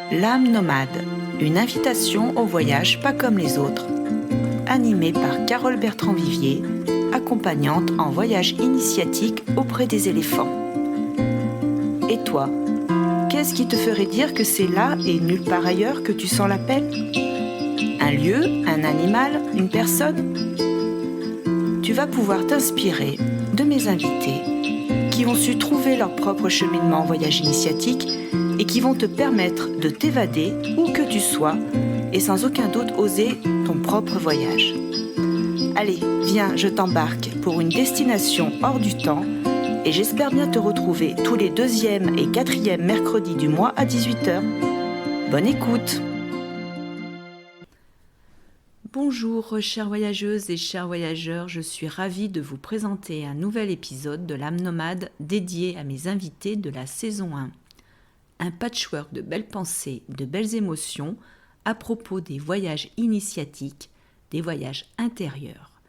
L'âme nomade, une invitation au voyage pas comme les autres. Animée par Carole Bertrand-Vivier, accompagnante en voyage initiatique auprès des éléphants. Et toi, qu'est-ce qui te ferait dire que c'est là et nulle part ailleurs que tu sens l'appel ? Un lieu, un animal, une personne ? Tu vas pouvoir t'inspirer de mes invités qui ont su trouver leur propre cheminement en voyage initiatique et qui vont te permettre de t'évader où que tu sois et sans aucun doute oser ton propre voyage. Allez, viens, je t'embarque pour une destination hors du temps et j'espère bien te retrouver tous les 2e et 4e mercredis du mois à 18h. Bonne écoute! Bonjour chères voyageuses et chers voyageurs, je suis ravie de vous présenter un nouvel épisode de l'âme nomade dédié à mes invités de la saison 1. Un patchwork de belles pensées, de belles émotions à propos des voyages initiatiques, des voyages intérieurs.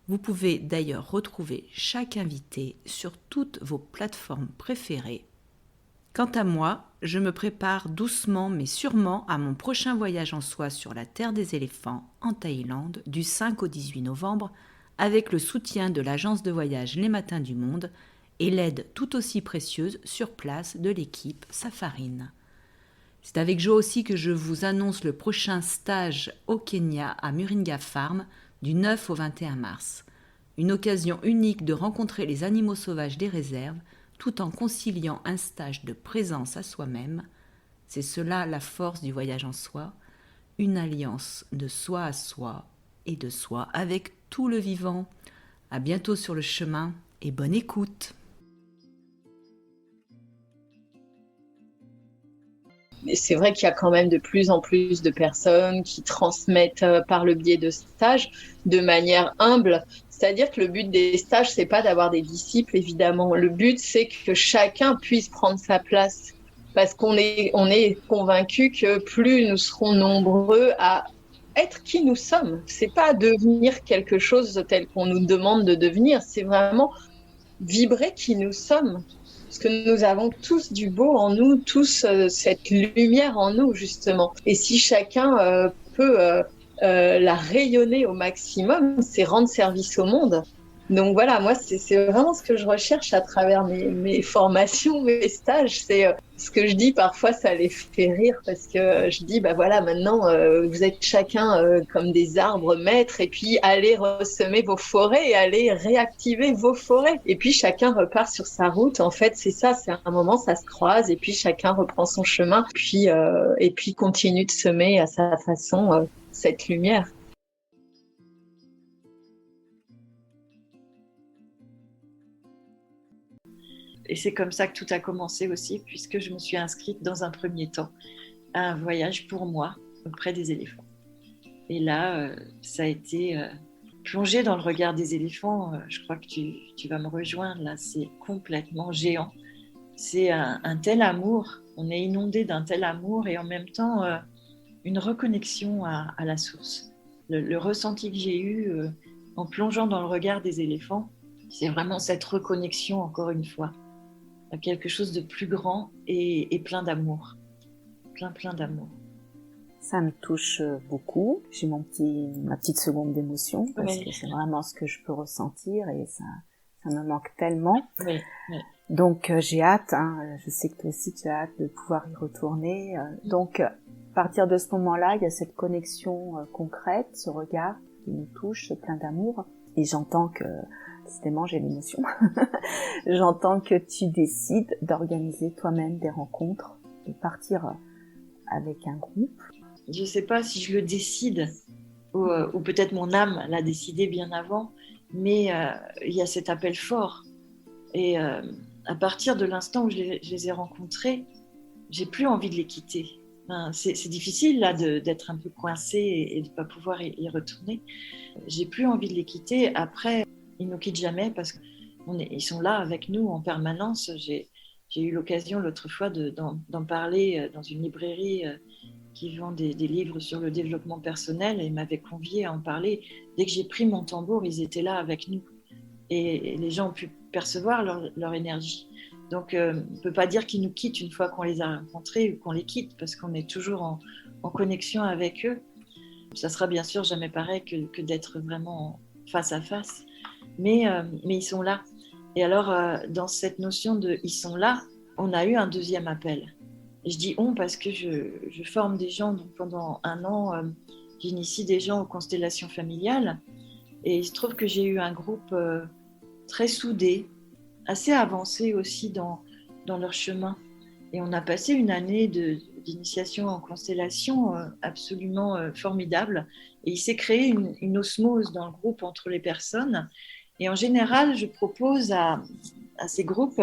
Vous pouvez d'ailleurs retrouver chaque invité sur toutes vos plateformes préférées. Quant à moi, je me prépare doucement mais sûrement à mon prochain voyage en soi sur la terre des éléphants en Thaïlande du 5 au 18 novembre avec le soutien de l'agence de voyage Les Matins du Monde et l'aide tout aussi précieuse sur place de l'équipe Safarine. C'est avec joie aussi que je vous annonce le prochain stage au Kenya à Moringa Farm du 9 au 21 mars. Une occasion unique de rencontrer les animaux sauvages des réserves tout en conciliant un stage de présence à soi-même. C'est cela la force du voyage en soi, une alliance de soi à soi et de soi avec tout le vivant. À bientôt sur le chemin et bonne écoute! Et c'est vrai qu'il y a quand même de plus en plus de personnes qui transmettent par le biais de stages de manière humble. C'est-à-dire que le but des stages, c'est pas d'avoir des disciples, évidemment. Le but, c'est que chacun puisse prendre sa place. Parce qu'on est convaincu que plus nous serons nombreux à être qui nous sommes, c'est pas devenir quelque chose tel qu'on nous demande de devenir, c'est vraiment vibrer qui nous sommes. Parce que nous avons tous du beau en nous, tous cette lumière en nous, justement. Et si chacun peut la rayonner au maximum, c'est rendre service au monde. Donc voilà, moi, c'est vraiment ce que je recherche à travers mes formations, mes stages. C'est ce que je dis parfois, ça les fait rire parce que je dis, bah voilà, maintenant, vous êtes chacun comme des arbres maîtres et puis allez ressemer vos forêts et allez réactiver vos forêts. Et puis chacun repart sur sa route. En fait, c'est ça, c'est un moment, ça se croise et puis chacun reprend son chemin et puis continue de semer à sa façon cette lumière. Et c'est comme ça que tout a commencé aussi, puisque je me suis inscrite dans un premier temps à un voyage pour moi auprès des éléphants. Et là, ça a été plongé dans le regard des éléphants. Je crois que tu vas me rejoindre là, c'est complètement géant. C'est un tel amour, on est inondé d'un tel amour et en même temps une reconnexion à la source. Le ressenti que j'ai eu en plongeant dans le regard des éléphants, c'est vraiment cette reconnexion encore une fois. Quelque chose de plus grand et plein d'amour. Plein d'amour. Ça me touche beaucoup. J'ai ma petite seconde d'émotion parce que c'est vraiment ce que je peux ressentir et ça me manque tellement. Oui. Donc j'ai hâte, je sais que toi aussi tu as hâte de pouvoir y retourner. Donc à partir de ce moment-là, il y a cette connexion concrète, ce regard qui nous touche, ce plein d'amour. Et j'entends que décidément, j'ai l'émotion. J'entends que tu décides d'organiser toi-même des rencontres, de partir avec un groupe. Je ne sais pas si je le décide, ou peut-être mon âme l'a décidé bien avant, mais il y a cet appel fort. Et à partir de l'instant où je les ai rencontrés, j'ai plus envie de les quitter. Enfin, c'est difficile là d'être un peu coincé et de ne pas pouvoir y retourner. J'ai plus envie de les quitter. Après, ils ne nous quittent jamais parce qu'ils sont là avec nous en permanence. J'ai eu l'occasion l'autre fois d'en parler dans une librairie qui vend des livres sur le développement personnel et ils m'avaient conviée à en parler. Dès que j'ai pris mon tambour, ils étaient là avec nous. Et les gens ont pu percevoir leur énergie. Donc, on ne peut pas dire qu'ils nous quittent une fois qu'on les a rencontrés ou qu'on les quitte, parce qu'on est toujours en connexion avec eux. Ça sera bien sûr jamais pareil que d'être vraiment face à face, mais ils sont là. Et alors, dans cette notion de « ils sont là », on a eu un deuxième appel. Et je dis « on » parce que je forme des gens, donc pendant 1 an, j'initie des gens aux constellations familiales. Et il se trouve que j'ai eu un groupe très soudé, assez avancé aussi dans leur chemin. Et on a passé une année d'initiation en constellation absolument formidable. Et il s'est créé une osmose dans le groupe entre les personnes. Et en général, je propose à ces groupes,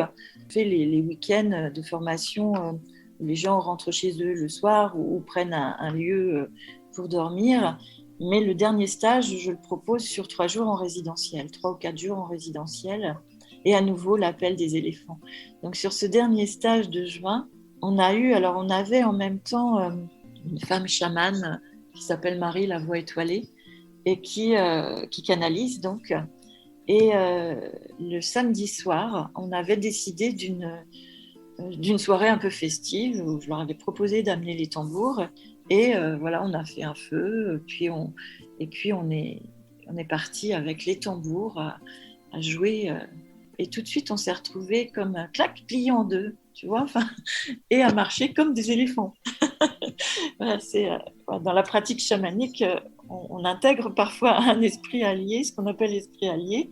je fais les week-ends de formation où les gens rentrent chez eux le soir ou prennent un lieu pour dormir. Mais le dernier stage, je le propose sur 3 jours en résidentiel, 3 ou 4 jours en résidentiel. Et à nouveau, l'appel des éléphants. Donc sur ce dernier stage de juin, on avait en même temps une femme chamane qui s'appelle Marie, la voix étoilée, et qui canalise donc. Et le samedi soir, on avait décidé d'une soirée un peu festive où je leur avais proposé d'amener les tambours. Et voilà, on a fait un feu, puis on est parti avec les tambours à jouer. Et tout de suite, on s'est retrouvés comme un clac plié en deux, tu vois, et à marcher comme des éléphants. Voilà, dans la pratique chamanique, on intègre parfois un esprit allié, ce qu'on appelle l'esprit allié,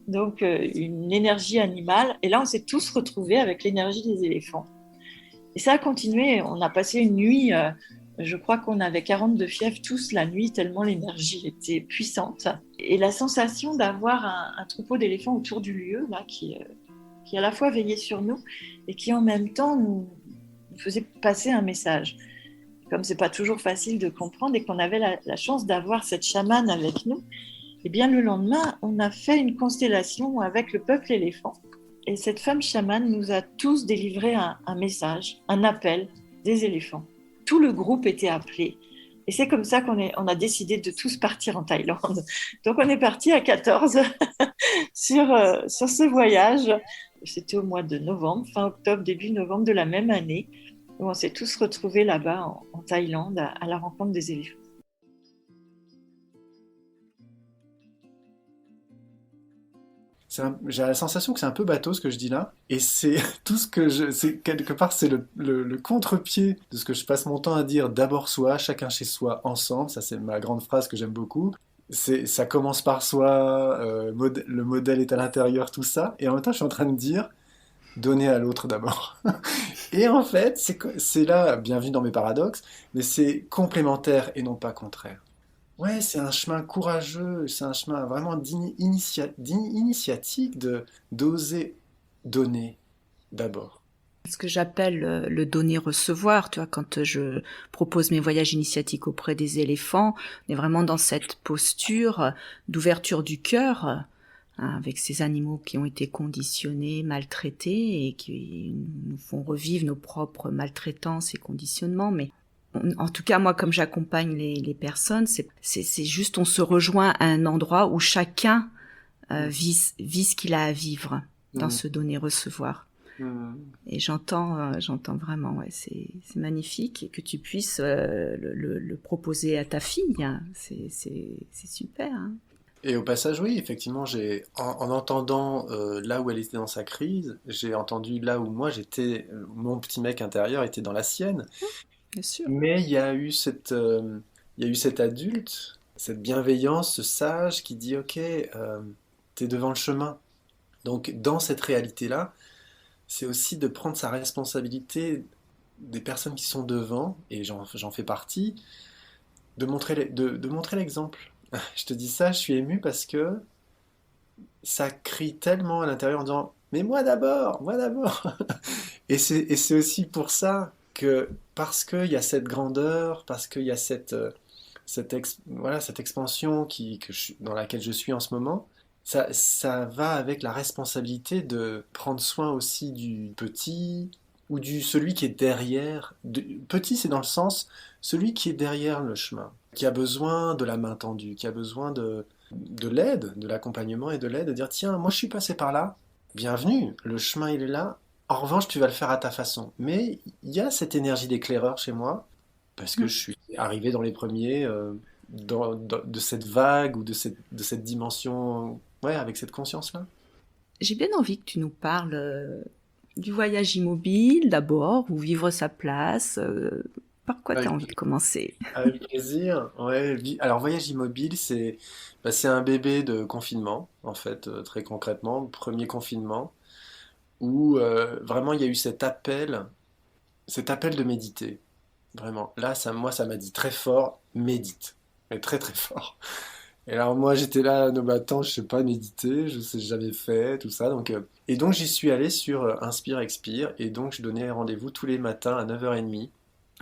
donc une énergie animale. Et là, on s'est tous retrouvés avec l'énergie des éléphants. Et ça a continué. On a passé une nuit, je crois qu'on avait 42 fièvres tous la nuit, tellement l'énergie était puissante. Et la sensation d'avoir un troupeau d'éléphants autour du lieu, là, qui à la fois veillait sur nous et qui en même temps nous faisait passer un message. Comme c'est pas toujours facile de comprendre et qu'on avait la chance d'avoir cette chamane avec nous, et bien le lendemain, on a fait une constellation avec le peuple éléphant. Et cette femme chamane nous a tous délivré un message, un appel des éléphants. Tout le groupe était appelé. Et c'est comme ça qu'on a décidé de tous partir en Thaïlande. Donc on est parti à 14 sur ce voyage. C'était au mois de novembre, fin octobre, début novembre de la même année, où on s'est tous retrouvés là-bas en Thaïlande à la rencontre des éléphants. J'ai la sensation que c'est un peu bateau ce que je dis là, et c'est tout ce que c'est quelque part c'est le contre-pied de ce que je passe mon temps à dire d'abord soi, chacun chez soi, ensemble, ça c'est ma grande phrase que j'aime beaucoup. Ça commence par soi, le modèle est à l'intérieur, tout ça, et en même temps je suis en train de dire donner à l'autre d'abord. Et en fait, c'est là, bienvenue dans mes paradoxes, mais c'est complémentaire et non pas contraire. Ouais, c'est un chemin courageux, c'est un chemin vraiment d'initiatique d'oser donner d'abord. Ce que j'appelle le donner-recevoir, tu vois, quand je propose mes voyages initiatiques auprès des éléphants, on est vraiment dans cette posture d'ouverture du cœur, hein, avec ces animaux qui ont été conditionnés, maltraités et qui nous font revivre nos propres maltraitances et conditionnements, mais en tout cas, moi, comme j'accompagne les personnes, c'est juste on se rejoint à un endroit où chacun vit ce qu'il a à vivre dans ce donner-recevoir. Et j'entends vraiment, ouais, c'est magnifique et que tu puisses le proposer à ta fille, hein. C'est super. Hein. Et au passage, oui, effectivement, en entendant là où elle était dans sa crise, j'ai entendu là où moi j'étais, mon petit mec intérieur était dans la sienne. Bien sûr. Mais il y a eu cet adulte, cette bienveillance, ce sage qui dit ok, t'es devant le chemin. Donc dans cette réalité-là, c'est aussi de prendre sa responsabilité des personnes qui sont devant, et j'en fais partie, de montrer l'exemple. Je te dis ça, je suis ému parce que ça crie tellement à l'intérieur en disant mais moi d'abord. Et c'est aussi pour ça que parce qu'il y a cette grandeur, parce qu'il y a cette expansion dans laquelle je suis en ce moment, ça va avec la responsabilité de prendre soin aussi du petit ou du celui qui est derrière. Petit, c'est dans le sens celui qui est derrière le chemin, qui a besoin de la main tendue, qui a besoin de l'aide, de l'accompagnement et de l'aide, de dire tiens, moi je suis passé par là, bienvenue, le chemin il est là, En revanche, tu vas le faire à ta façon. Mais il y a cette énergie d'éclaireur chez moi, parce que je suis arrivé dans les premiers de cette vague ou de cette dimension, ouais, avec cette conscience-là. J'ai bien envie que tu nous parles du voyage immobile d'abord, ou vivre sa place. Par quoi tu as Avec, envie de commencer? avec plaisir. Ouais, alors, voyage immobile, c'est un bébé de confinement, en fait, très concrètement, premier confinement, où vraiment il y a eu cet appel de méditer. Vraiment. Là, moi, ça m'a dit très fort, médite. Mais très très fort. Et alors moi j'étais là, non mais attends, je sais pas méditer, je sais jamais fait, tout ça. Et donc j'y suis allé sur Inspire, Expire, et donc je donnais rendez-vous tous les matins à 9h30.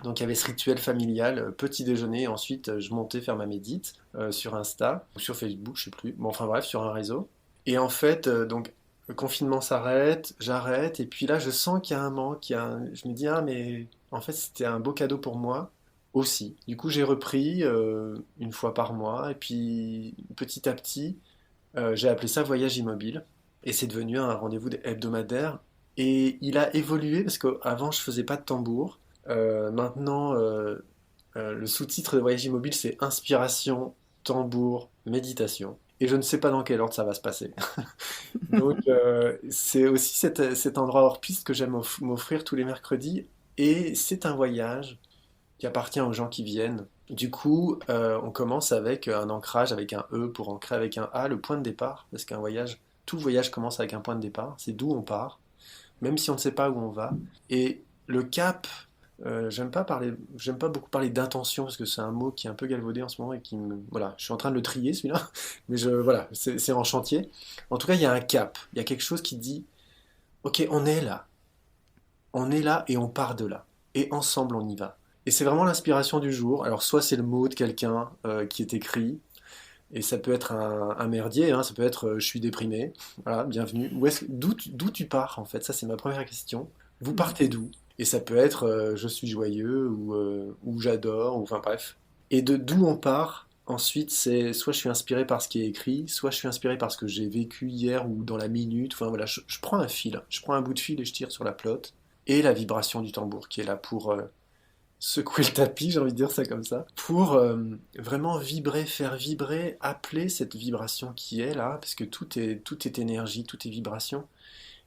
Donc il y avait ce rituel familial, petit déjeuner, ensuite je montais faire ma médite sur Insta, ou sur Facebook, je sais plus, bon enfin bref, sur un réseau. Et en fait, donc le confinement s'arrête, j'arrête, et puis là je sens qu'il y a un manque, je me dis, ah mais en fait c'était un beau cadeau pour moi, aussi. Du coup, j'ai repris une fois par mois, et puis petit à petit, j'ai appelé ça voyage immobile, et c'est devenu un rendez-vous hebdomadaire. Et il a évolué parce qu'avant, je faisais pas de tambour. Maintenant, le sous-titre de voyage immobile, c'est inspiration, tambour, méditation. Et je ne sais pas dans quel ordre ça va se passer. Donc, c'est aussi cet endroit hors piste que j'aime m'offrir tous les mercredis. Et c'est un voyage qui appartient aux gens qui viennent. Du coup, on commence avec un ancrage avec un E pour ancrer avec un A, le point de départ, parce qu'un voyage, tout voyage commence avec un point de départ, c'est d'où on part, même si on ne sait pas où on va. Et le cap, j'aime pas beaucoup parler d'intention parce que c'est un mot qui est un peu galvaudé en ce moment et voilà, je suis en train de le trier celui-là, mais voilà, c'est en chantier. En tout cas, il y a un cap, il y a quelque chose qui dit, ok, on est là et on part de là, et ensemble on y va. Et c'est vraiment l'inspiration du jour. Alors soit c'est le mot de quelqu'un qui est écrit, et ça peut être un merdier, hein, ça peut être je suis déprimé, voilà, bienvenue. D'où tu pars en fait? Ça c'est ma première question. Vous partez d'où? Et ça peut être je suis joyeux ou j'adore, ou enfin bref. Et de d'où on part, ensuite c'est soit je suis inspiré par ce qui est écrit, soit je suis inspiré par ce que j'ai vécu hier ou dans la minute. Enfin voilà, je prends un fil, je prends un bout de fil et je tire sur la pelote. Et la vibration du tambour qui est là pour secouer le tapis, j'ai envie de dire ça comme ça, pour vraiment vibrer, faire vibrer, appeler cette vibration qui est là, parce que tout est énergie, tout est vibration.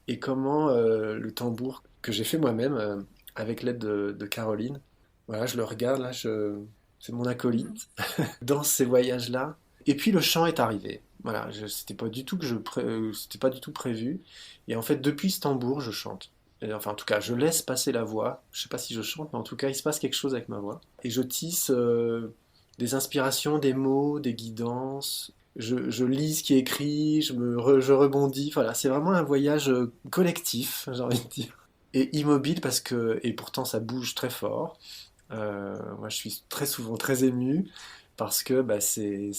Et comment le tambour que j'ai fait moi-même avec l'aide de Caroline, voilà, je le regarde là, c'est mon acolyte dans ces voyages-là. Et puis le chant est arrivé. Voilà, c'était pas du tout prévu. Et en fait, depuis ce tambour, je chante. Enfin, en tout cas, je laisse passer la voix. Je sais pas si je chante, mais en tout cas, il se passe quelque chose avec ma voix. Et je tisse des inspirations, des mots, des guidances. Je lis ce qui est écrit, je rebondis. Voilà, c'est vraiment un voyage collectif, j'ai envie de dire. Et immobile et pourtant ça bouge très fort. Moi, je suis très souvent très ému parce que bah, c'est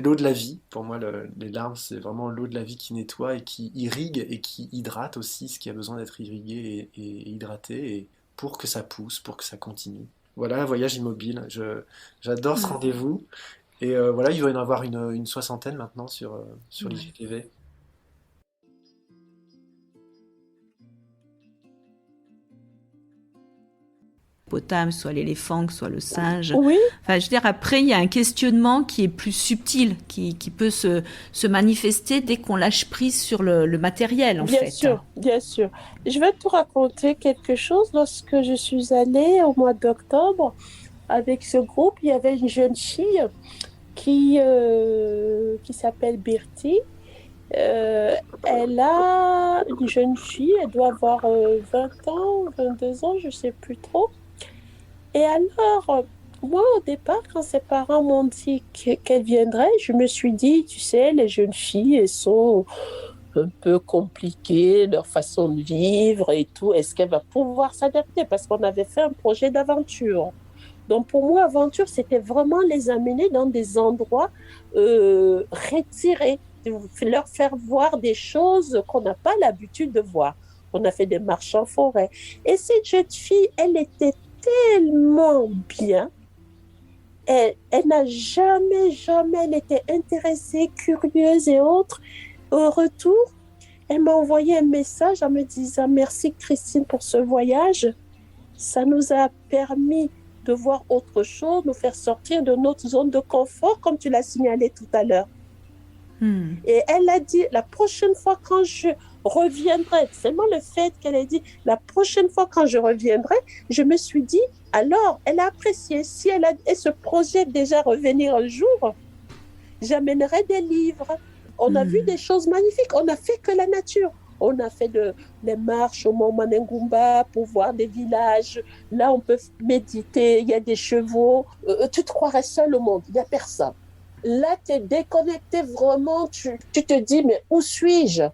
l'eau de la vie. Pour moi, les larmes, c'est vraiment l'eau de la vie qui nettoie et qui irrigue et qui hydrate aussi ce qui a besoin d'être irrigué et hydraté et pour que ça pousse, pour que ça continue. Voilà, un voyage immobile. J'adore ce rendez-vous. Et voilà, il doit y en avoir une soixantaine maintenant sur l'IGTV. Hippopotame, soit l'éléphant, soit le singe. Oui, Enfin, je veux dire, après, il y a un questionnement qui est plus subtil, qui peut se manifester dès qu'on lâche prise sur le matériel, en bien fait. sûr, bien sûr. Je vais te raconter quelque chose. Lorsque je suis allée au mois d'octobre avec ce groupe, il y avait une jeune fille qui s'appelle Bertie. Euh, une jeune fille, elle doit avoir 20 ans, 22 ans, je ne sais plus trop. Et alors, moi, au départ, quand ses parents m'ont dit qu'elle viendrait, je me suis dit, tu sais, les jeunes filles, elles sont un peu compliquées, leur façon de vivre et tout. Est-ce qu'elle va pouvoir s'adapter? Parce qu'on avait fait un projet d'aventure. Donc, pour moi, aventure, c'était vraiment les amener dans des endroits retirés, leur faire voir des choses qu'on n'a pas l'habitude de voir. On a fait des marches en forêt. Et cette jeune fille, elle était tellement bien. Elle n'a jamais, jamais, elle était intéressée, curieuse et autres. Au retour, Elle m'a envoyé un message en me disant merci Christine pour ce voyage. Ça nous a permis de voir autre chose, nous faire sortir de notre zone de confort, comme tu l'as signalé tout à l'heure. Et elle a dit, la prochaine fois quand je reviendrai, seulement le fait qu'elle ait dit, la prochaine fois quand je reviendrai, je me suis dit, alors, elle a apprécié. Si elle se projette déjà revenir un jour, j'amènerai des livres. On a vu des choses magnifiques. On n'a fait que la nature. On a fait des marches au Mont Manengumba pour voir des villages. Là, on peut méditer. Il y a des chevaux. Tu te croirais seul au monde. Il n'y a personne. Là, tu es déconnecté vraiment. Tu te dis, mais où suis-je?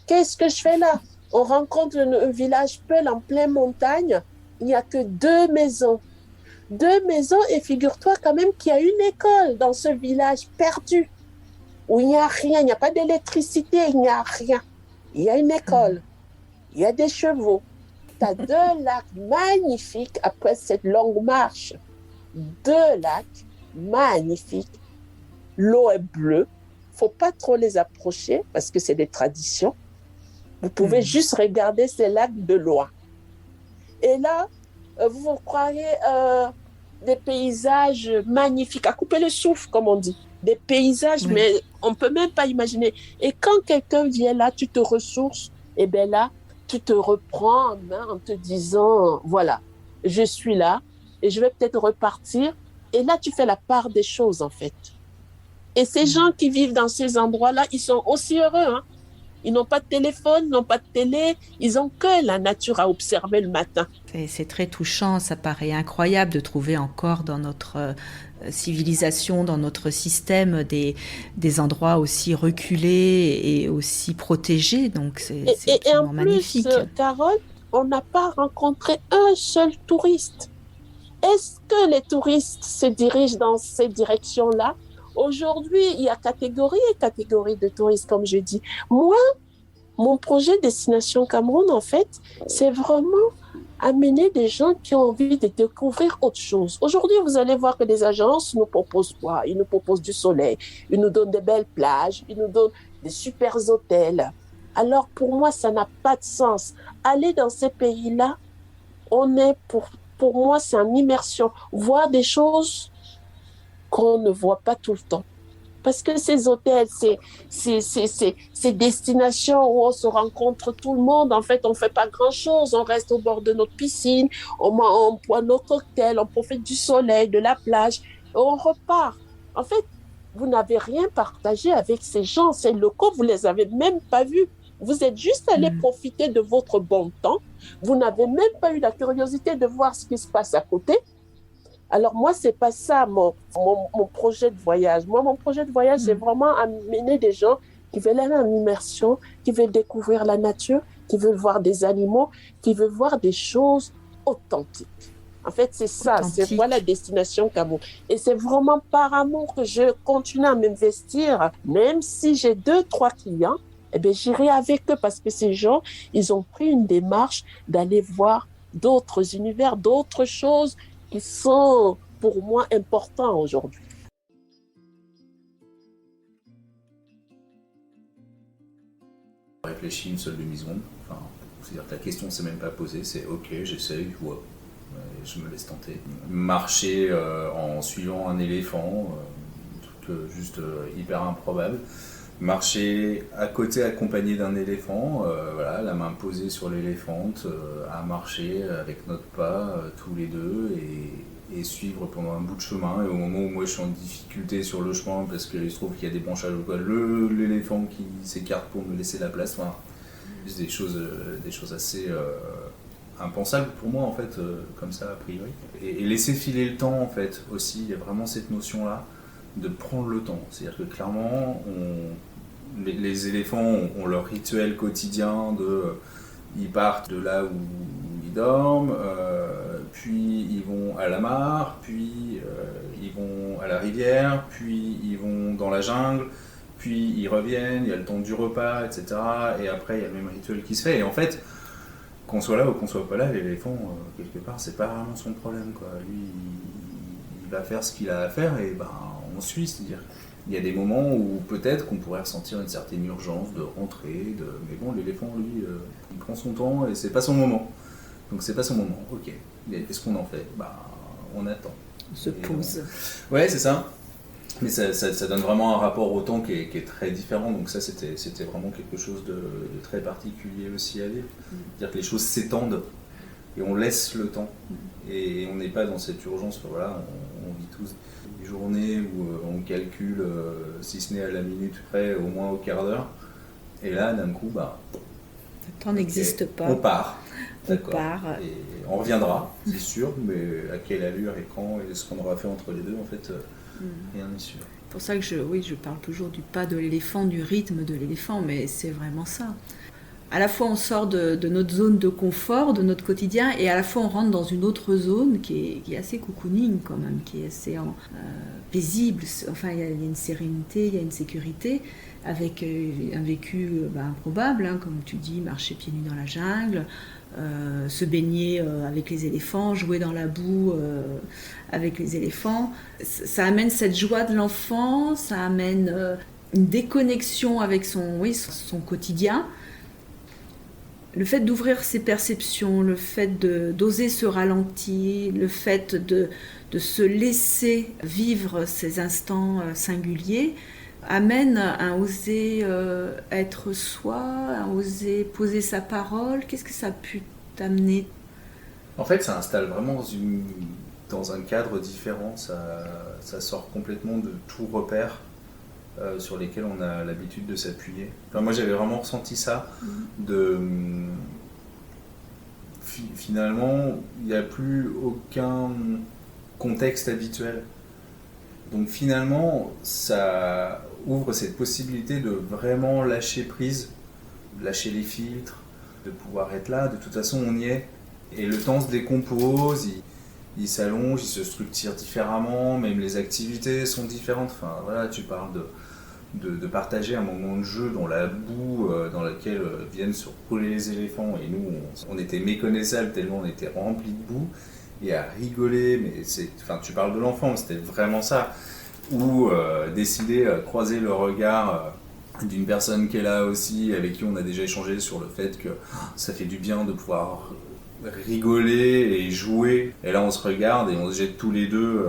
Qu'est-ce que je fais là? On rencontre un village Peul en pleine montagne. Il n'y a que 2 maisons. 2 maisons, et figure-toi quand même qu'il y a une école dans ce village perdu, où il n'y a rien, il n'y a pas d'électricité, il n'y a rien. Il y a une école, il y a des chevaux. Tu as 2 lacs magnifiques après cette longue marche. 2 lacs magnifiques. L'eau est bleue. Il ne faut pas trop les approcher parce que c'est des traditions. Vous pouvez juste regarder ces lacs de loin. Et là, vous croyez des paysages magnifiques, à couper le souffle, comme on dit. Des paysages, mais on ne peut même pas imaginer. Et quand quelqu'un vient là, tu te ressources, et bien là, tu te reprends en main en te disant, voilà, je suis là, et je vais peut-être repartir. Et là, tu fais la part des choses, en fait. Et ces gens qui vivent dans ces endroits-là, ils sont aussi heureux, hein. Ils n'ont pas de téléphone, ils n'ont pas de télé, ils n'ont que la nature à observer le matin. C'est très touchant, ça paraît incroyable de trouver encore dans notre civilisation, dans notre système, des endroits aussi reculés et aussi protégés. Donc c'est absolument magnifique. Et en plus, Carole, on n'a pas rencontré un seul touriste. Est-ce que les touristes se dirigent dans ces directions-là? Aujourd'hui, il y a catégorie et catégorie de touristes, comme je dis. Moi, mon projet Destination Cameroun, en fait, c'est vraiment amener des gens qui ont envie de découvrir autre chose. Aujourd'hui, vous allez voir que des agences nous proposent quoi? Ils nous proposent du soleil, ils nous donnent des belles plages, ils nous donnent des super hôtels. Alors, pour moi, ça n'a pas de sens. Aller dans ces pays-là, pour moi, c'est une immersion. Voir des choses qu'on ne voit pas tout le temps. Parce que ces hôtels, ces destinations où on se rencontre tout le monde, en fait, on ne fait pas grand-chose. On reste au bord de notre piscine, on boit nos cocktails, on profite du soleil, de la plage, et on repart. En fait, vous n'avez rien partagé avec ces gens, ces locaux, vous ne les avez même pas vus. Vous êtes juste allé profiter de votre bon temps. Vous n'avez même pas eu la curiosité de voir ce qui se passe à côté. Alors moi, ce n'est pas ça mon projet de voyage. Moi, mon projet de voyage, c'est vraiment amener des gens qui veulent aller en immersion, qui veulent découvrir la nature, qui veulent voir des animaux, qui veulent voir des choses authentiques. En fait, c'est ça, c'est voilà Destination Cameroun. Et c'est vraiment par amour que je continue à m'investir, même si j'ai 2-3 clients, eh bien, j'irai avec eux parce que ces gens, ils ont pris une démarche d'aller voir d'autres univers, d'autres choses qui sont pour moi importants aujourd'hui. Réfléchis une seule demi-seconde. Enfin, c'est-à-dire que la question ne s'est même pas posée, c'est ok, j'essaye, je vois, je me laisse tenter. Marcher en suivant un éléphant, un truc juste hyper improbable. Marcher à côté accompagné d'un éléphant, voilà, la main posée sur l'éléphant, à marcher avec notre pas tous les deux et suivre pendant un bout de chemin. Et au moment où moi je suis en difficulté sur le chemin parce qu'il se trouve qu'il y a des branchages ou quoi, l'éléphant qui s'écarte pour me laisser la place. Enfin, c'est des choses assez impensables pour moi en fait, comme ça a priori. Et laisser filer le temps en fait aussi, il y a vraiment cette notion là de prendre le temps. C'est-à-dire que clairement, les éléphants ont leur rituel quotidien ils partent de là où ils dorment, puis ils vont à la mare, puis ils vont à la rivière, puis ils vont dans la jungle, puis ils reviennent, il y a le temps du repas, etc. Et après, il y a le même rituel qui se fait. Et en fait, qu'on soit là ou qu'on soit pas là, l'éléphant, quelque part, c'est pas vraiment son problème, quoi. Lui, il va faire ce qu'il a à faire et ben, on suit, c'est-à-dire Il y a des moments où peut-être qu'on pourrait ressentir une certaine urgence de rentrer, mais bon, l'éléphant, lui, il prend son temps et c'est pas son moment. Donc c'est pas son moment, ok. Qu'est-ce qu'on en fait ? On attend. On se pose. Ouais, c'est ça. Mais ça donne vraiment un rapport au temps qui est très différent. Donc ça, c'était vraiment quelque chose de très particulier aussi à vivre. C'est-à-dire que les choses s'étendent et on laisse le temps. Et on n'est pas dans cette urgence. Voilà, on vit tous des journées où on calcule, si ce n'est à la minute près, au moins au quart d'heure. Et là, d'un coup, le temps n'existe pas. On part. D'accord. Et on reviendra, c'est sûr, mais à quelle allure et quand et ce qu'on aura fait entre les deux, en fait, rien n'est sûr. C'est pour ça que je parle toujours du pas de l'éléphant, du rythme de l'éléphant, mais c'est vraiment ça. À la fois on sort de notre zone de confort, de notre quotidien, et à la fois on rentre dans une autre zone qui est assez cocooning quand même, qui est assez paisible. Enfin, il y a une sérénité, il y a une sécurité, avec un vécu improbable, hein, comme tu dis, marcher pieds nus dans la jungle, se baigner avec les éléphants, jouer dans la boue avec les éléphants. Ça amène cette joie de l'enfant, ça amène une déconnexion avec son quotidien. Le fait d'ouvrir ses perceptions, le fait d'oser se ralentir, le fait de se laisser vivre ces instants singuliers, amène à oser être soi, à oser poser sa parole. Qu'est-ce que ça a pu t'amener ? En fait, ça installe vraiment dans un cadre différent. Ça sort complètement de tout repère sur lesquels on a l'habitude de s'appuyer. Enfin, moi, j'avais vraiment ressenti ça. Finalement, il n'y a plus aucun contexte habituel. Donc finalement, ça ouvre cette possibilité de vraiment lâcher prise, lâcher les filtres, de pouvoir être là. De toute façon, on y est. Et le temps se décompose, il s'allonge, il se structure différemment, même les activités sont différentes. Enfin, voilà, tu parles de partager un moment de jeu dans la boue dans laquelle viennent se rouler les éléphants. Et nous, on était méconnaissables tellement on était remplis de boue. Et à rigoler, mais tu parles de l'enfant, c'était vraiment ça. Ou décider, croiser le regard d'une personne qui est là aussi, avec qui on a déjà échangé sur le fait que ça fait du bien de pouvoir rigoler et jouer. Et là, on se regarde et on se jette tous les deux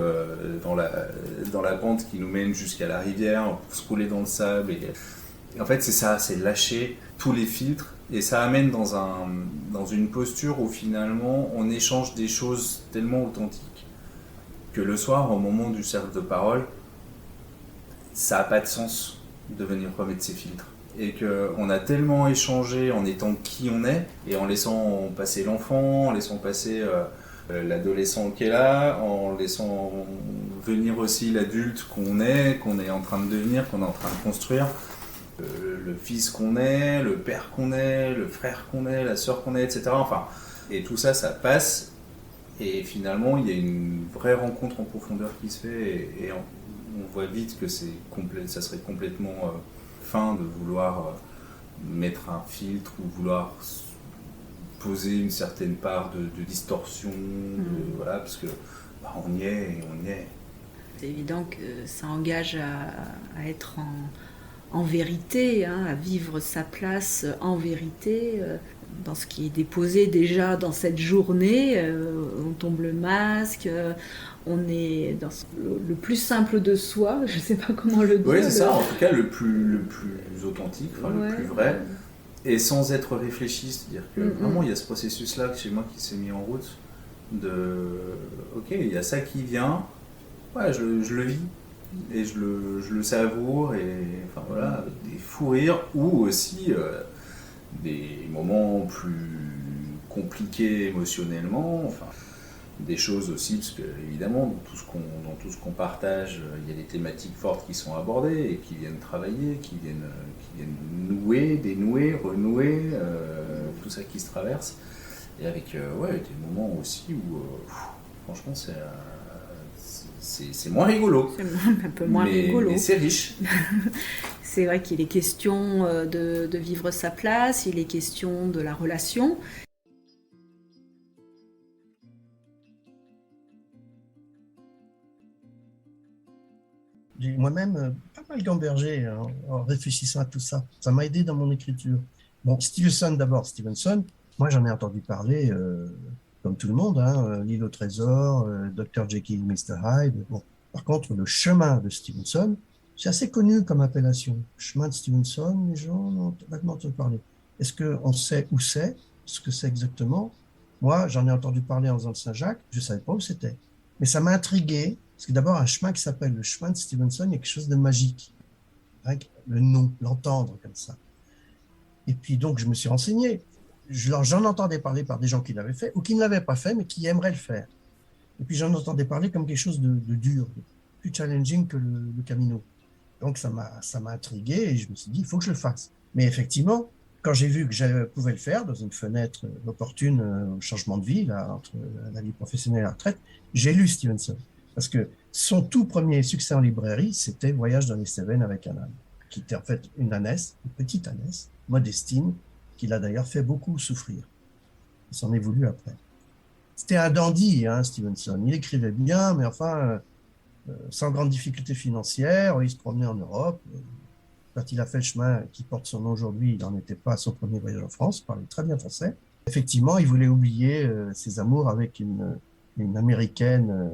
dans la pente qui nous mène jusqu'à la rivière pour se rouler dans le sable. Et en fait, c'est ça, c'est lâcher tous les filtres. Et ça amène dans une posture où finalement, on échange des choses tellement authentiques que le soir, au moment du cercle de parole, ça n'a pas de sens de venir remettre ses filtres. Et qu'on a tellement échangé en étant qui on est, et en laissant passer l'enfant, en laissant passer l'adolescent qui est là, en laissant venir aussi l'adulte qu'on est en train de devenir, qu'on est en train de construire, le fils qu'on est, le père qu'on est, le frère qu'on est, la sœur qu'on est, etc. Enfin, et tout ça, ça passe, et finalement, il y a une vraie rencontre en profondeur qui se fait, et on voit vite que ça serait complètement fin de vouloir mettre un filtre ou vouloir poser une certaine part de distorsion, voilà, parce que on y est et on y est. C'est évident que ça engage à être en vérité, hein, à vivre sa place en vérité, dans ce qui est déposé déjà dans cette journée. On tombe le masque, on est dans le plus simple de soi, je ne sais pas comment le dire. Oui, c'est ça, en tout cas le plus authentique, le plus vrai, et sans être réfléchi, c'est-à-dire que vraiment il y a ce processus-là chez moi qui s'est mis en route, ok, il y a ça qui vient, ouais, je le vis, et je le savoure, et enfin voilà, avec des fous rires, ou aussi des moments plus compliqués émotionnellement, enfin des choses aussi, parce que évidemment dans tout ce qu'on partage, il y a des thématiques fortes qui sont abordées et qui viennent travailler, qui viennent nouer, dénouer, renouer, tout ça qui se traverse, et avec des moments aussi où franchement c'est moins rigolo. C'est un peu moins rigolo. Mais c'est riche. C'est vrai qu'il est question de vivre sa place, il est question de la relation. J'ai moi-même pas mal gambergé en réfléchissant à tout ça. Ça m'a aidé dans mon écriture. Bon, Stevenson d'abord. Stevenson, moi j'en ai entendu parler comme tout le monde, hein, L'île au trésor, Dr. Jekyll, Mr. Hyde. Bon. Par contre, le chemin de Stevenson, c'est assez connu comme appellation. Chemin de Stevenson, les gens ont vaguement entendu parler. Est-ce qu'on sait où c'est, ce que c'est exactement? Moi, j'en ai entendu parler en faisant le Saint-Jacques, je ne savais pas où c'était. Mais ça m'a intrigué, parce que d'abord, un chemin qui s'appelle le chemin de Stevenson, il y a quelque chose de magique. Hein, le nom, l'entendre comme ça. Et puis donc, je me suis renseigné. J'en entendais parler par des gens qui l'avaient fait, ou qui ne l'avaient pas fait, mais qui aimeraient le faire. Et puis j'en entendais parler comme quelque chose de dur, de plus challenging que le Camino. Donc ça m'a intrigué et je me suis dit, il faut que je le fasse. Mais effectivement, quand j'ai vu que je pouvais le faire dans une fenêtre opportune au changement de vie, là, entre la vie professionnelle et la retraite, j'ai lu Stevenson. Parce que son tout premier succès en librairie, c'était Voyage dans les Cévennes avec un âne, qui était en fait une ânesse, une petite ânesse, Modestine, qui l'a d'ailleurs fait beaucoup souffrir. Il s'en est voulu après. C'était un dandy, hein, Stevenson. Il écrivait bien, mais enfin, sans grande difficulté financière, il se promenait en Europe. Quand il a fait le chemin qui porte son nom aujourd'hui, il n'en était pas à son premier voyage en France, il parlait très bien français. Effectivement, il voulait oublier ses amours avec une Américaine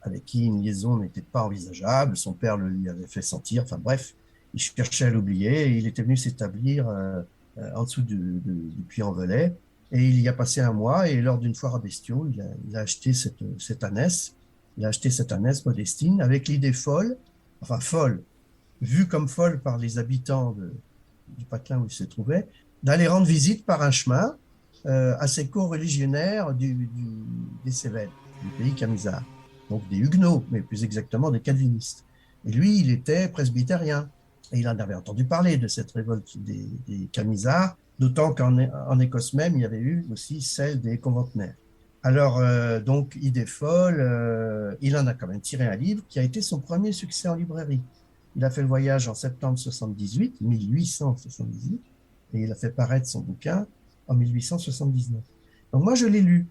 avec qui une liaison n'était pas envisageable. Son père le lui avait fait sentir. Enfin bref, il cherchait à l'oublier. Et il était venu s'établir en dessous du Puy-en-Velay. Et il y a passé un mois, et lors d'une foire à bestiaux, il a acheté cette ânesse. Il a acheté cette ânesse Modestine avec l'idée folle, enfin folle, vue comme folle par les habitants du patelin où il se trouvait, d'aller rendre visite par un chemin à ces co-religionnaires des Cévennes, du pays camisard. Donc des Huguenots, mais plus exactement des calvinistes. Et lui, il était presbytérien. Et il en avait entendu parler de cette révolte des camisards, d'autant qu'en Écosse même, il y avait eu aussi celle des conventenaires. Alors, donc, idée folle, il en a quand même tiré un livre qui a été son premier succès en librairie. Il a fait le voyage en septembre 1878, et il a fait paraître son bouquin en 1879. Donc moi, je l'ai lu.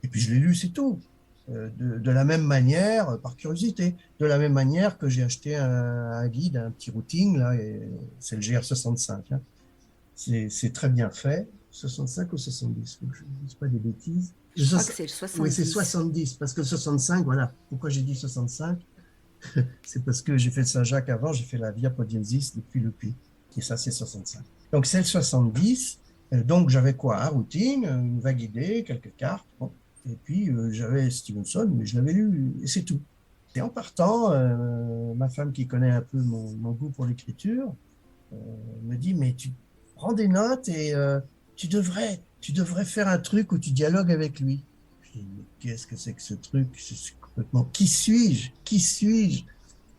Et puis je l'ai lu, c'est tout. De la même manière, par curiosité, de la même manière que j'ai acheté un guide, un petit routing, là, c'est le GR65. Hein. C'est très bien fait. 65 ou 70, faut que je ne dise pas des bêtises. Je crois que c'est le 70. Oui, c'est 70, parce que le 65, voilà. Pourquoi j'ai dit 65? C'est parce que j'ai fait le Saint-Jacques avant, j'ai fait la Via Podiensis depuis le Puy. Et ça, c'est 65. Donc, c'est le 70. Donc, j'avais quoi? Un routing, une vague idée, quelques cartes. Bon. Et puis, j'avais Stevenson, mais je l'avais lu, et c'est tout. Et en partant, ma femme qui connaît un peu mon goût pour l'écriture, me dit, mais tu prends des notes et tu devrais faire un truc où tu dialogues avec lui. Je dis, mais qu'est-ce que c'est que ce truc? C'est complètement, qui suis-je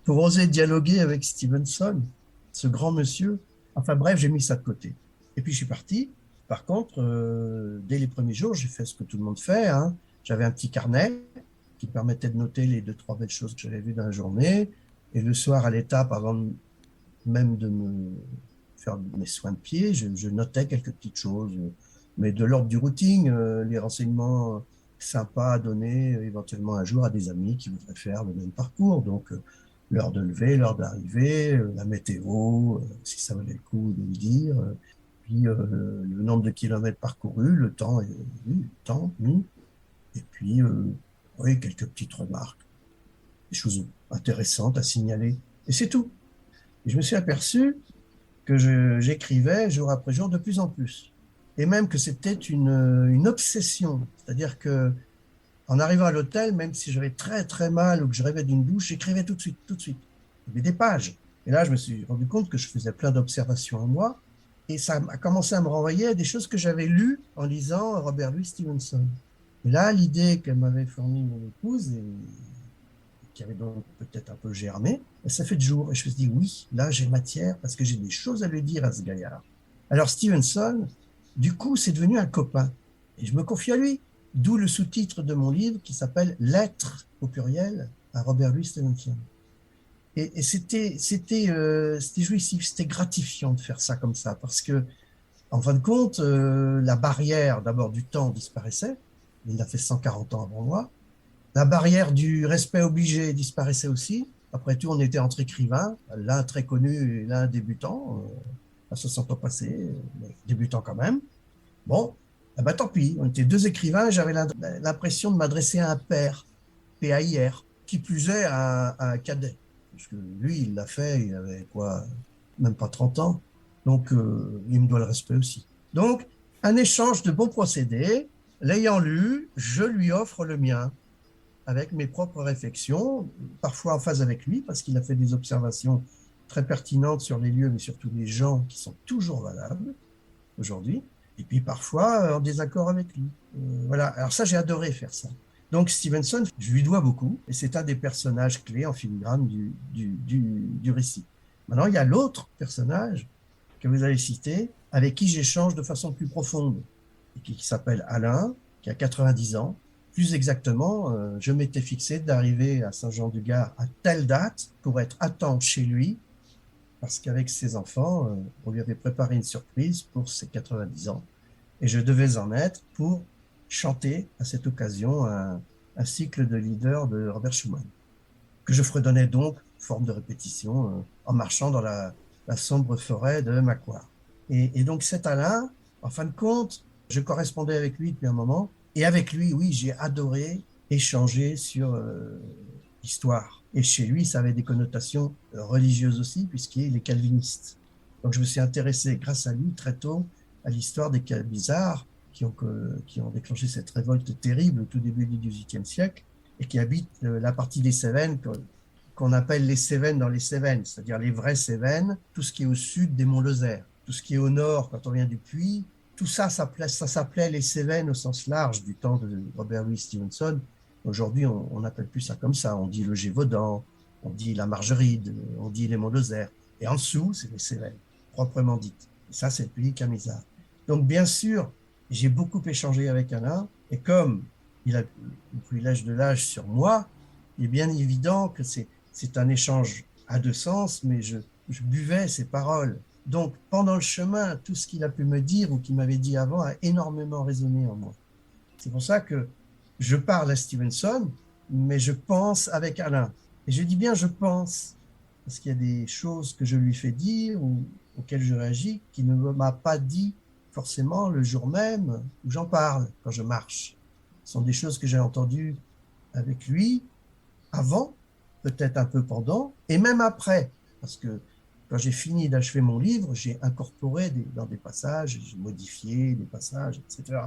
pour oser dialoguer avec Stevenson, ce grand monsieur? Enfin bref, j'ai mis ça de côté. Et puis je suis parti. Par contre, dès les premiers jours, j'ai fait ce que tout le monde fait. Hein. J'avais un petit carnet qui permettait de noter les 2-3 belles choses que j'avais vues dans la journée. Et le soir, à l'étape, avant même de me faire mes soins de pied, je notais quelques petites choses, mais de l'ordre du routing, les renseignements sympas à donner éventuellement un jour à des amis qui voudraient faire le même parcours. Donc, l'heure de lever, l'heure d'arriver, la météo, si ça valait le coup de le dire, puis le nombre de kilomètres parcourus, le temps, et puis oui, quelques petites remarques, des choses intéressantes à signaler, et c'est tout. Et je me suis aperçu que j'écrivais jour après jour de plus en plus. Et même que c'était une obsession. C'est-à-dire que en arrivant à l'hôtel, même si j'avais très très mal ou que je rêvais d'une douche, j'écrivais tout de suite. Il y avait des pages. Et là, je me suis rendu compte que je faisais plein d'observations en moi. Et ça a commencé à me renvoyer à des choses que j'avais lues en lisant Robert Louis Stevenson. Et là, l'idée qu'elle m'avait fournie mon épouse, et qui avait donc peut-être un peu germé, ça fait de jour. Et je me suis dit, oui, là, j'ai matière parce que j'ai des choses à lui dire à ce gaillard. Alors Stevenson, du coup, c'est devenu un copain. Et je me confie à lui. D'où le sous-titre de mon livre qui s'appelle « Lettres » au pluriel à Robert Louis Stevenson. Et c'était jouissif, c'était gratifiant de faire ça comme ça, parce que, en fin de compte, la barrière d'abord du temps disparaissait. Il a fait 140 ans avant moi. La barrière du respect obligé disparaissait aussi, Après tout, on était entre écrivains, l'un très connu et l'un débutant, à 60 ans passés, mais débutant quand même. Bon, eh ben, tant pis, on était deux écrivains, j'avais l'impression de m'adresser à un père, P-A-I-R, qui plus est à un cadet. Parce que lui, il l'a fait, il avait quoi, même pas 30 ans, donc il me doit le respect aussi. Donc, un échange de bons procédés, l'ayant lu, je lui offre le mien, avec mes propres réflexions, parfois en phase avec lui, parce qu'il a fait des observations très pertinentes sur les lieux, mais surtout les gens qui sont toujours valables aujourd'hui, et puis parfois en désaccord avec lui. Voilà, alors ça, j'ai adoré faire ça. Donc Stevenson, je lui dois beaucoup, et c'est un des personnages clés en filigrane du récit. Maintenant, il y a l'autre personnage que vous avez cité, avec qui j'échange de façon plus profonde, et qui s'appelle Alain, qui a 90 ans. Plus exactement, je m'étais fixé d'arriver à Saint-Jean-du-Gard à telle date pour être à temps chez lui, parce qu'avec ses enfants, on lui avait préparé une surprise pour ses 90 ans, et je devais en être pour chanter à cette occasion un cycle de leader de Robert Schumann, que je fredonnais donc, forme de répétition, en marchant dans la sombre forêt de Macquart. Et donc cet Alain, en fin de compte, je correspondais avec lui depuis un moment, et avec lui, oui, j'ai adoré échanger sur l'histoire. Et chez lui, ça avait des connotations religieuses aussi, puisqu'il est calviniste. Donc je me suis intéressé, grâce à lui, très tôt, à l'histoire des Camisards, qui ont déclenché cette révolte terrible au tout début du XVIIIe siècle, et qui habitent la partie des Cévennes qu'on appelle les Cévennes dans les Cévennes, c'est-à-dire les vraies Cévennes, tout ce qui est au sud des monts Lozère, tout ce qui est au nord, quand on vient du Puy, tout ça, ça s'appelait les Cévennes au sens large du temps de Robert Louis Stevenson. Aujourd'hui, on n'appelle plus ça comme ça. On dit le Gévaudan, on dit la Margeride, on dit les monts Lozère. Et en dessous, c'est les Cévennes, proprement dites. Et ça, c'est le pays Camisard. Donc, bien sûr, j'ai beaucoup échangé avec Alain. Et comme il a le privilège de l'âge sur moi, il est bien évident que c'est un échange à deux sens, mais je buvais ses paroles. Donc, pendant le chemin, tout ce qu'il a pu me dire ou qu'il m'avait dit avant a énormément résonné en moi. C'est pour ça que je parle à Stevenson, mais je pense avec Alain. Et je dis bien je pense, parce qu'il y a des choses que je lui fais dire ou auxquelles je réagis qu'il ne m'a pas dit forcément le jour même où j'en parle, quand je marche. Ce sont des choses que j'ai entendues avec lui avant, peut-être un peu pendant, et même après, parce que quand j'ai fini d'achever mon livre, j'ai incorporé dans des passages, j'ai modifié des passages, etc.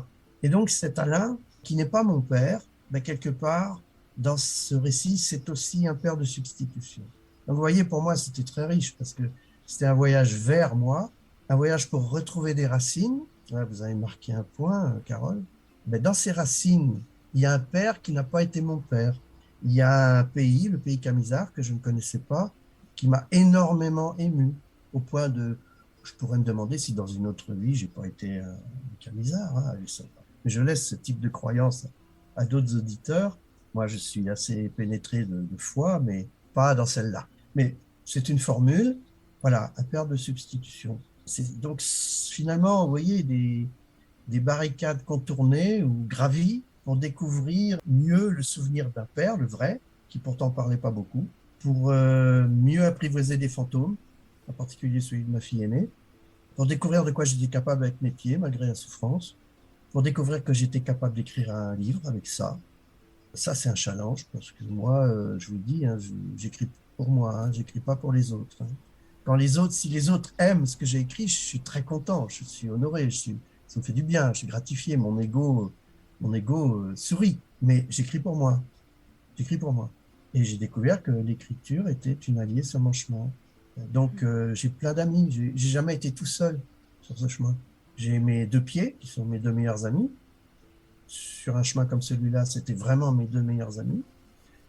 Et donc cet Alain, qui n'est pas mon père, mais quelque part, dans ce récit, c'est aussi un père de substitution. Donc vous voyez, pour moi, c'était très riche, parce que c'était un voyage vers moi, un voyage pour retrouver des racines. Là, vous avez marqué un point, Carole. Mais dans ces racines, il y a un père qui n'a pas été mon père. Il y a un pays, le pays Camisard, que je ne connaissais pas, qui m'a énormément ému, au point de, je pourrais me demander si dans une autre vie, j'ai pas été un Camisard, hein, mais je laisse ce type de croyance à d'autres auditeurs. Moi, je suis assez pénétré de foi, mais pas dans celle-là. Mais c'est une formule, voilà, un père de substitution. Donc, finalement, vous voyez, des barricades contournées ou gravies pour découvrir mieux le souvenir d'un père, le vrai, qui pourtant parlait pas beaucoup, pour mieux apprivoiser des fantômes, en particulier celui de ma fille aînée, pour découvrir de quoi j'étais capable avec mes pieds, malgré la souffrance, pour découvrir que j'étais capable d'écrire un livre avec ça. Ça, c'est un challenge, parce que moi, je vous dis, hein, j'écris pour moi, hein, j'écris pas pour les autres. Hein. Si les autres aiment ce que j'ai écrit, je suis très content, je suis honoré, ça me fait du bien, je suis gratifié, mon ego sourit, mais j'écris pour moi. Et j'ai découvert que l'écriture était une alliée sur mon chemin. Donc, j'ai plein d'amis. J'ai jamais été tout seul sur ce chemin. J'ai mes deux pieds, qui sont mes deux meilleurs amis. Sur un chemin comme celui-là, c'était vraiment mes deux meilleurs amis.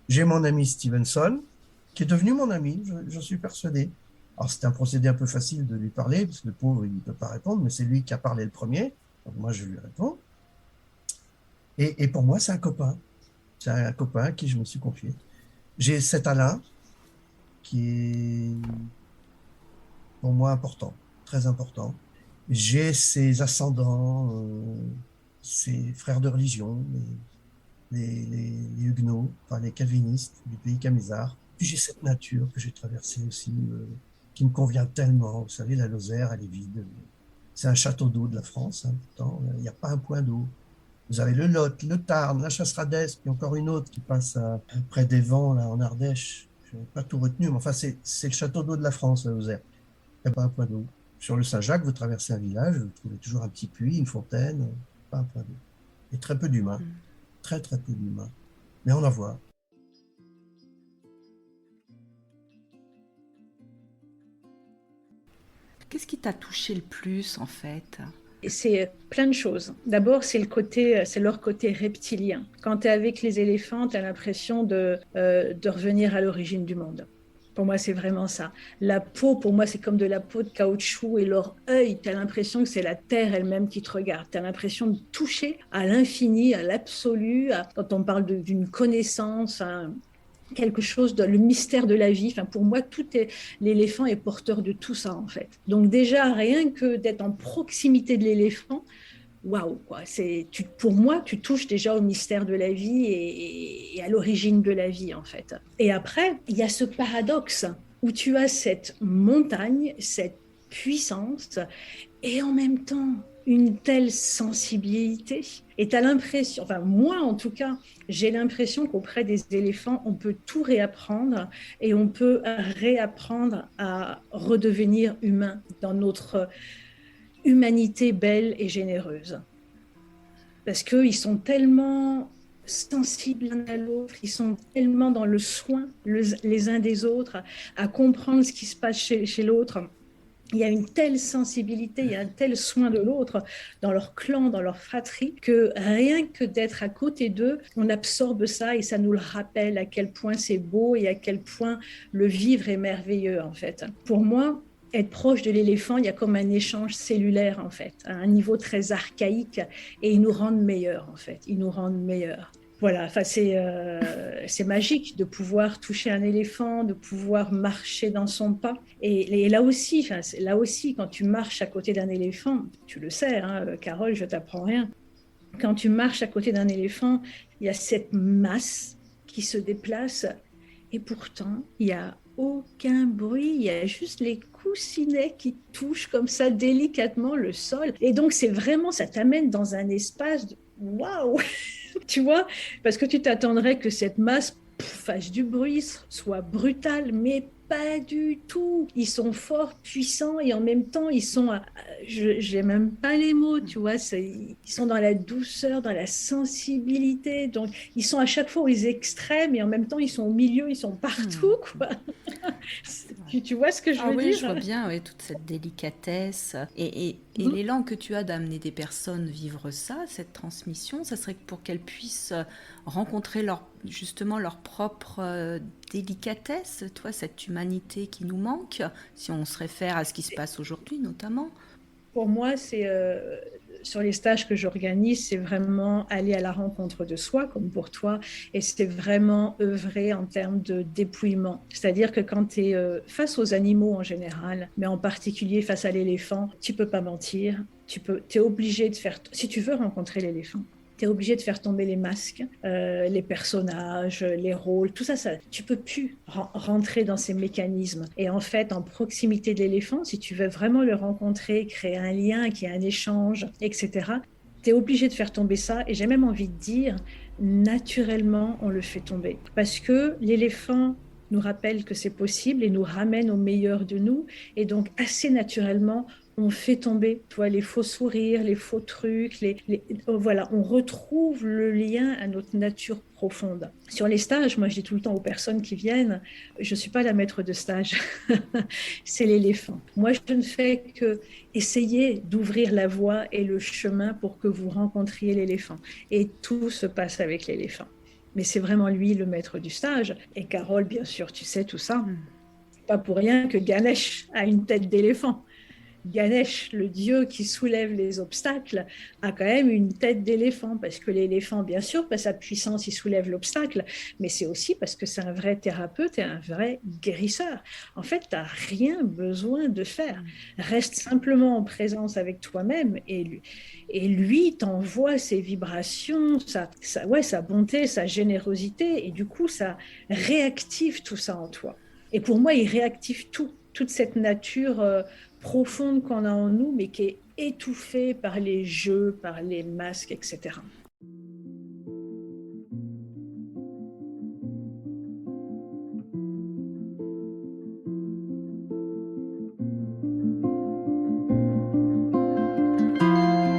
J'ai mon ami Stevenson, qui est devenu mon ami, j'en suis persuadé. Alors, c'était un procédé un peu facile de lui parler, parce que le pauvre, il ne peut pas répondre, mais c'est lui qui a parlé le premier. Donc, moi, je lui réponds. Et pour moi, c'est un copain. C'est un copain à qui je me suis confié. J'ai cet Alain qui est pour moi important, très important. J'ai ses ascendants, ses frères de religion, les huguenots, enfin les calvinistes du pays Camisard. Puis j'ai cette nature que j'ai traversée aussi, qui me convient tellement. Vous savez, la Lozère, elle est vide. C'est un château d'eau de la France, hein, pourtant, il n'y a pas un point d'eau. Vous avez le Lot, le Tarn, la Chasseradès, puis encore une autre qui passe près des Vents, là, en Ardèche. Je n'ai pas tout retenu, mais enfin, c'est le château d'eau de la France, la Lozère. Il n'y a pas un point d'eau. Sur le Saint-Jacques, vous traversez un village, vous trouvez toujours un petit puits, une fontaine, pas un point d'eau. Et très peu d'humains. Très, très peu d'humains. Mais on en voit. Qu'est-ce qui t'a touché le plus, en fait? C'est plein de choses. D'abord, c'est leur côté reptilien. Quand tu es avec les éléphants, tu as l'impression de revenir à l'origine du monde. Pour moi, c'est vraiment ça. La peau, pour moi, c'est comme de la peau de caoutchouc et leur œil, tu as l'impression que c'est la terre elle-même qui te regarde. Tu as l'impression de toucher à l'infini, à l'absolu, quand on parle d'une connaissance, quelque chose, le mystère de la vie. Enfin, pour moi, l'éléphant est porteur de tout ça, en fait. Donc déjà, rien que d'être en proximité de l'éléphant, waouh, quoi. Pour moi, tu touches déjà au mystère de la vie et à l'origine de la vie, en fait. Et après, il y a ce paradoxe où tu as cette montagne, cette puissance, et en même temps, une telle sensibilité. Et tu as l'impression, enfin moi en tout cas, j'ai l'impression qu'auprès des éléphants, on peut tout réapprendre et on peut réapprendre à redevenir humain dans notre humanité belle et généreuse. Parce qu'ils sont tellement sensibles l'un à l'autre, ils sont tellement dans le soin les uns des autres, à comprendre ce qui se passe chez l'autre. Il y a une telle sensibilité, il y a un tel soin de l'autre dans leur clan, dans leur fratrie, que rien que d'être à côté d'eux, on absorbe ça et ça nous le rappelle à quel point c'est beau et à quel point le vivre est merveilleux, en fait. Pour moi, être proche de l'éléphant, il y a comme un échange cellulaire, en fait, à un niveau très archaïque, et ils nous rendent meilleurs, en fait. Ils nous rendent meilleurs. Voilà, enfin, c'est magique de pouvoir toucher un éléphant, de pouvoir marcher dans son pas. Et là aussi, quand tu marches à côté d'un éléphant, tu le sais, hein, Carole, je t'apprends rien. Quand tu marches à côté d'un éléphant, il y a cette masse qui se déplace et pourtant, il n'y a aucun bruit, il y a juste les coussinets qui touchent comme ça délicatement le sol. Et donc, c'est vraiment, ça t'amène dans un espace de waouh, tu vois, parce que tu t'attendrais que cette masse fasse du bruit, soit brutale, mais pas du tout. Ils sont forts, puissants et en même temps, ils sont, j'ai même pas les mots, tu vois, ils sont dans la douceur, dans la sensibilité. Donc, ils sont à chaque fois aux extrêmes et en même temps, ils sont au milieu, ils sont partout, quoi. Tu vois ce que je veux oui, dire? je vois bien, oui, toute cette délicatesse et l'élan que tu as d'amener des personnes vivre ça, cette transmission, ça serait pour qu'elles puissent rencontrer justement leur propre délicatesse, toi, cette humanité qui nous manque, si on se réfère à ce qui se passe aujourd'hui notamment. Pour moi, sur les stages que j'organise, c'est vraiment aller à la rencontre de soi, comme pour toi, et c'est vraiment œuvrer en termes de dépouillement. C'est-à-dire que quand tu es face aux animaux en général, mais en particulier face à l'éléphant, tu peux pas mentir, tu es obligé de faire, si tu veux rencontrer l'éléphant, tu es obligé de faire tomber les masques, les personnages, les rôles, tout ça, tu peux plus rentrer dans ces mécanismes. Et en fait, en proximité de l'éléphant, si tu veux vraiment le rencontrer, créer un lien, qu'il y ait un échange, etc., tu es obligé de faire tomber ça. Et j'ai même envie de dire, naturellement, on le fait tomber. Parce que l'éléphant nous rappelle que c'est possible et nous ramène au meilleur de nous. Et donc, assez naturellement, on fait tomber, toi, les faux sourires, les faux trucs, voilà, on retrouve le lien à notre nature profonde. Sur les stages, moi, je dis tout le temps aux personnes qui viennent, je ne suis pas la maître de stage, c'est l'éléphant. Moi, je ne fais que essayer d'ouvrir la voie et le chemin pour que vous rencontriez l'éléphant. Et tout se passe avec l'éléphant. Mais c'est vraiment lui le maître du stage. Et Carole, bien sûr, tu sais tout ça. C'est pas pour rien que Ganesh a une tête d'éléphant. Ganesh, le dieu qui soulève les obstacles, a quand même une tête d'éléphant, parce que l'éléphant, bien sûr, par sa puissance, il soulève l'obstacle, mais c'est aussi parce que c'est un vrai thérapeute et un vrai guérisseur. En fait, tu n'as rien besoin de faire. Reste simplement en présence avec toi-même et lui t'envoie ses vibrations, sa bonté, sa générosité, et du coup, ça réactive tout ça en toi. Et pour moi, il réactive toute cette nature profonde qu'on a en nous, mais qui est étouffée par les jeux, par les masques, etc.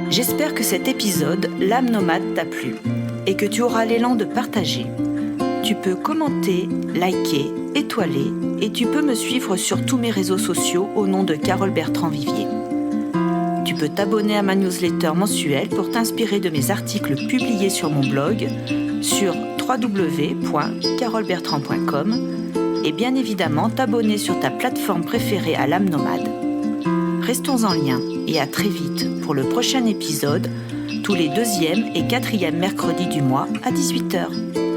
J'espère que cet épisode, L'âme nomade, t'a plu et que tu auras l'élan de partager. Tu peux commenter, liker, étoiler et tu peux me suivre sur tous mes réseaux sociaux au nom de Carole Bertrand-Vivier. Tu peux t'abonner à ma newsletter mensuelle pour t'inspirer de mes articles publiés sur mon blog sur www.carolebertrand.com et bien évidemment t'abonner sur ta plateforme préférée à l'âme nomade. Restons en lien et à très vite pour le prochain épisode, tous les 2e et 4e mercredis du mois à 18h.